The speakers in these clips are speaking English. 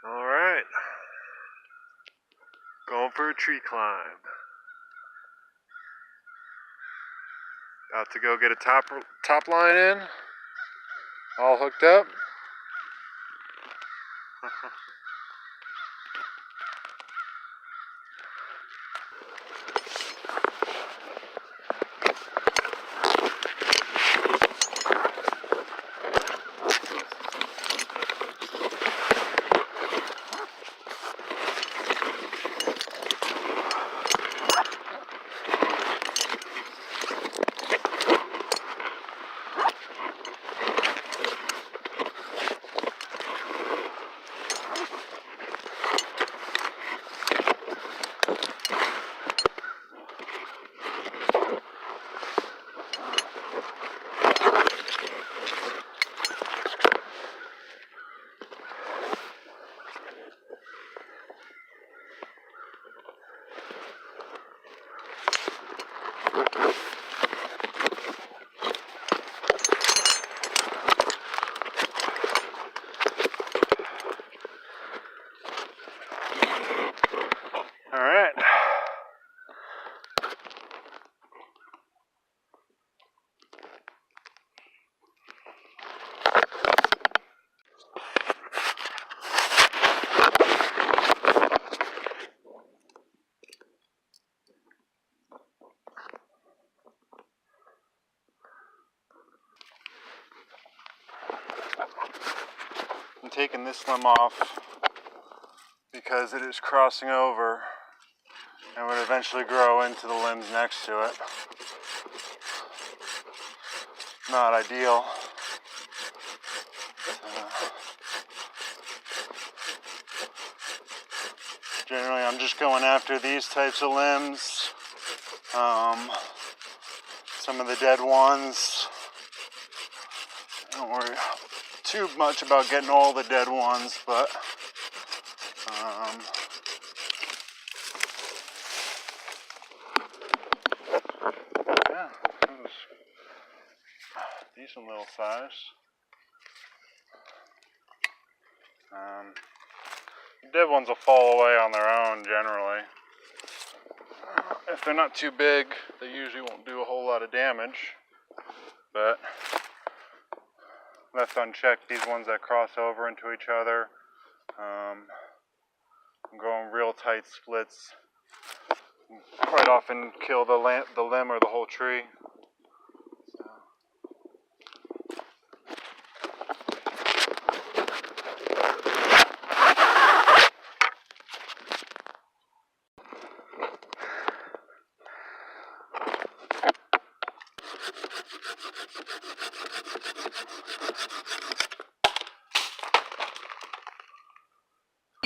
Alright, going for a tree climb. About to go get a top line in, all hooked up. Alright. I'm taking this limb off because it is crossing over and would eventually grow into the limbs next to it. Not ideal. Generally, I'm just going after these types of limbs. Some of the dead ones. I don't worry too much about getting all the dead ones, but yeah, it was decent little size. Dead ones will fall away on their own generally. If they're not too big, they usually won't do a whole lot of damage. But left unchecked, these ones that cross over into each other, I'm going real tight splits, quite often kill the limb or the whole tree.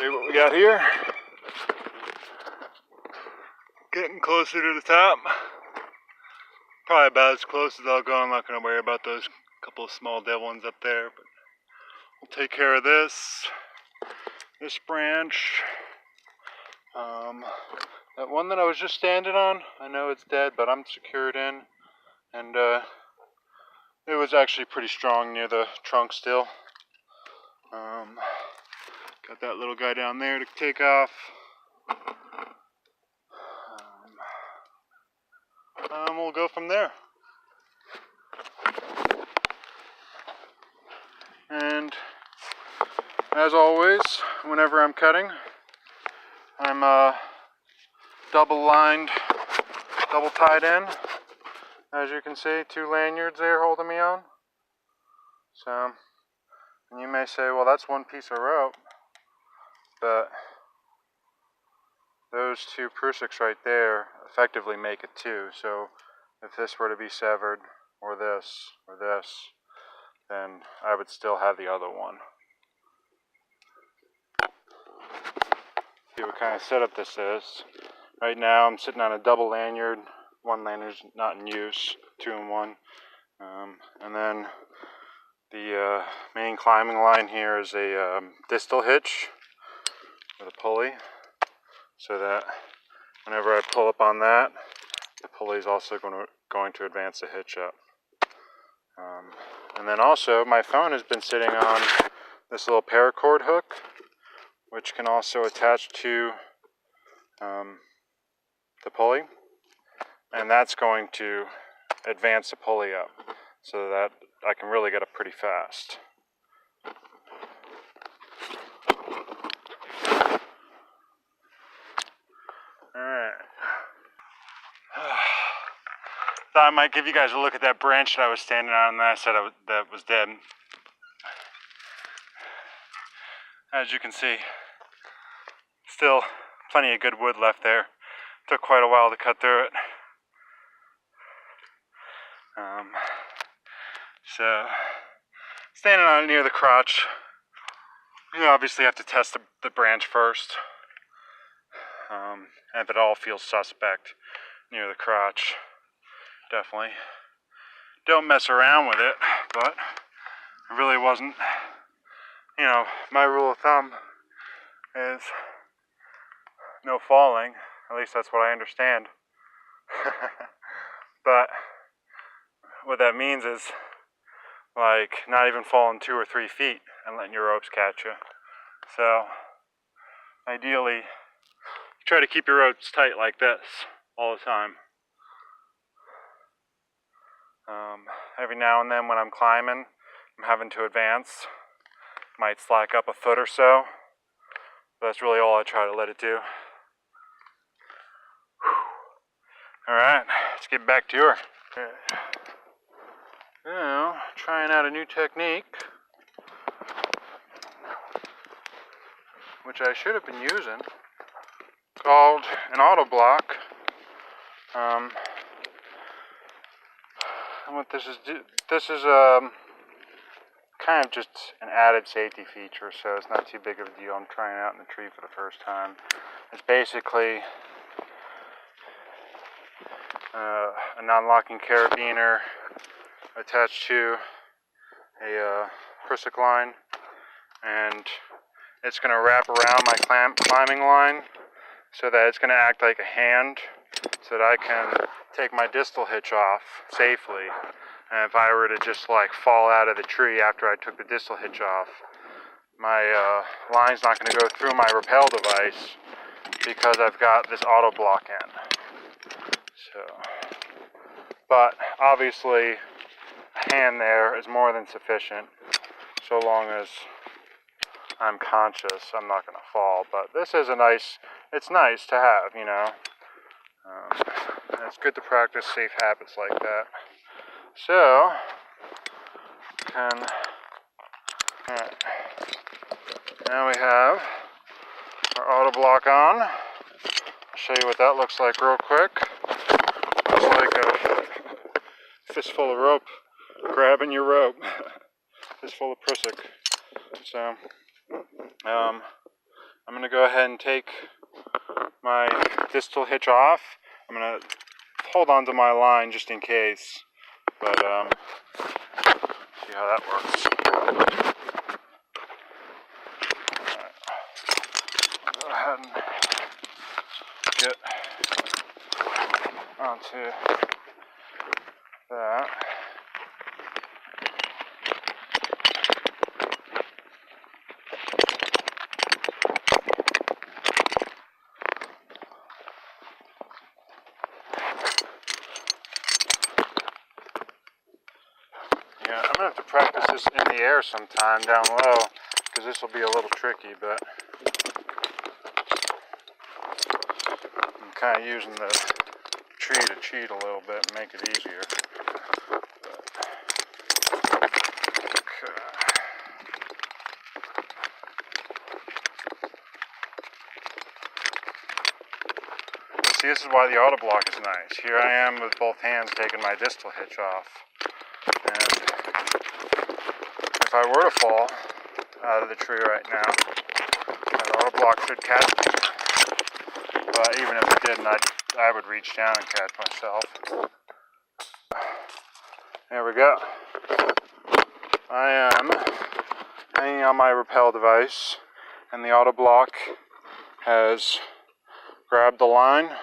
See what we got here. Getting closer to the top. Probably about as close as I'll go. I'm not going to worry about those couple of small dead ones up there, but we'll take care of this branch. That one that I was just standing on, I know it's dead, but I'm secured in, and it was actually pretty strong near the trunk still. Got that little guy down there to take off. We'll go from there. And as always, whenever I'm cutting, I'm double lined, double tied in. As you can see, 2 lanyards there holding me on. So, and you may say, well, that's one piece of rope, but those 2 prusicks right there effectively make it 2. So if this were to be severed, or this, then I would still have the other one. See what kind of setup this is. Right now I'm sitting on a double lanyard. One lanyard's not in use, 2 in 1. And then the main climbing line here is a distal hitch with a pulley, so that whenever I pull up on that, the pulley is also going to advance the hitch up. And then also, my phone has been sitting on this little paracord hook which can also attach to the pulley, and that's going to advance the pulley up so that I can really get up pretty fast. Alright. Thought I might give you guys a look at that branch that I was standing on, and then I said that was dead. As you can see, still plenty of good wood left there. Took quite a while to cut through it. So, standing on it near the crotch, you obviously have to test the branch first. And if it all feels suspect near the crotch, definitely don't mess around with it. But it really wasn't, you know, my rule of thumb is no falling. At least that's what I understand. But what that means is, like, not even falling 2 or 3 feet and letting your ropes catch you. So ideally, try to keep your ropes tight like this all the time. Every now and then when I'm climbing, I'm having to advance. Might slack up a foot or so. But that's really all I try to let it do. Alright, let's get back to her. Now, trying out a new technique, which I should have been using, called an auto block. And what this is kind of just an added safety feature, so it's not too big of a deal. I'm trying it out in the tree for the first time. It's basically a non-locking carabiner attached to a prusik line, and it's going to wrap around my climbing line so that it's going to act like a hand so that I can take my distal hitch off safely. And if I were to just like fall out of the tree after I took the distal hitch off, my line's not going to go through my rappel device because I've got this auto block in. So, but obviously a hand there is more than sufficient, so long as I'm conscious I'm not going to fall. But this is it's nice to have, you know. And it's good to practice safe habits like that. So, alright, now we have our auto block on. I'll show you what that looks like real quick. Looks like a fistful of rope, grabbing your rope, fistful of prusik. So, I'm going to go ahead and take my distal hitch off. I'm going to hold on to my line just in case, but see how that works. Alright. Go ahead and get onto that. Yeah, I'm going to have to practice this in the air sometime down low, because this will be a little tricky, but I'm kind of using the tree to cheat a little bit and make it easier. Okay. See, this is why the auto block is nice. Here I am with both hands taking my distal hitch off. And if I were to fall out of the tree right now, that auto block should catch me. But even if it didn't, I would reach down and catch myself. There we go. I am hanging on my rappel device, and the auto block has grabbed the line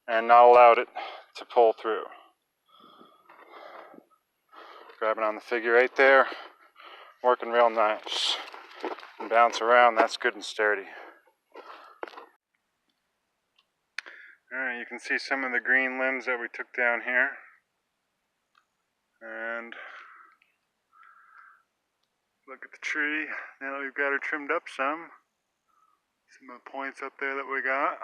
and not allowed it to pull through. Grabbing on the figure 8 there, working real nice. and bounce around, that's good and sturdy. Alright, you can see some of the green limbs that we took down here. And look at the tree. Now that we've got her trimmed up some of the points up there that we got.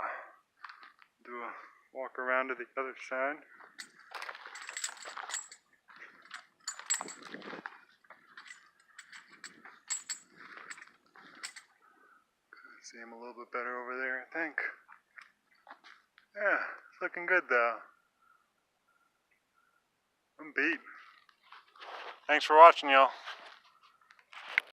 Do a walk around to the other side. See him a little bit better over there, I think. Yeah, it's looking good though. I'm beat. Thanks for watching, y'all.